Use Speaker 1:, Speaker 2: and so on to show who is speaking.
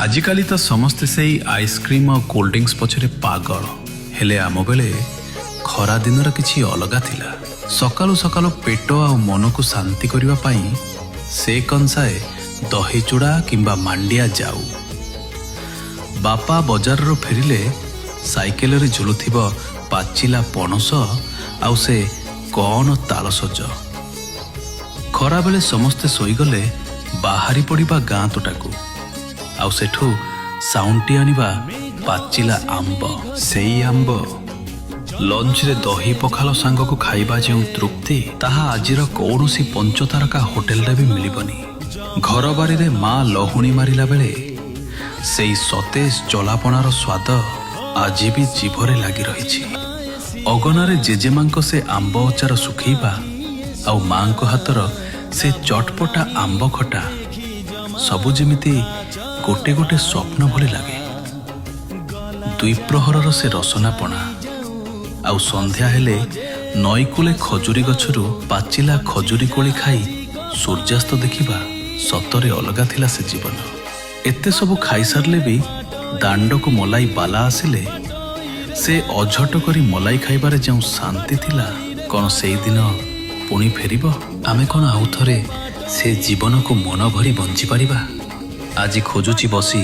Speaker 1: आजिकाली तो समस्ते से आइसक्रीम और कोल्ड ड्रिंक्स पछरे पागल हेले आम बेले खरा दिनर किछि अलगा थिला। सकालु सकालु पेट आ मन को शांति करिवा पाई से कंसाए दही चूड़ा किंबा मांडिया जाऊ। बापा बजार रो फेरिले साइकेल रे झुलुथिब पाचिला पणस आउ से कौन तालसज। खरा बेले समस्ते सोईगले बाहरी पड़िबा गाँ तोटाकू आउ सेठू साउंटी आनिबा पाचिला आंब। सेई आंब लंच रे दही पखाल सांग को खाइबा जो तृप्ति ताहा आजिर कौनसी पंचतारका होटेल रे भी मिलिबनी। घर बारी रे माँ लहुणी मारिला बेले सेई सतेज चलापणार स्वाद आज भी जीभरे लगी रही। अगनारे जेजेमांको से आंब अचार सुखैबा आउ मांको हातर से चटपटा आंब खटा सबु जेमिति गोटे गोटे स्वप्न भली लगे। द्विप्रहरर से रसनापणा आउ संध्या हेले नईकूले खजुरी गछरू पाचिला खजुरी कोली खाई सूर्यास्त देखिबा सतरे अलगा थिला से जीवन। एते सबु खाई सारले भी दांड को मलाई बाला आसिले से अझट करी मलाई खाइबारे जो शांति थिला कौन से दिन पुणी फेरिबो। आमे कौन आउ थरे से जीवन को मन भरी बंची पारिबा। आज खोजुची बसी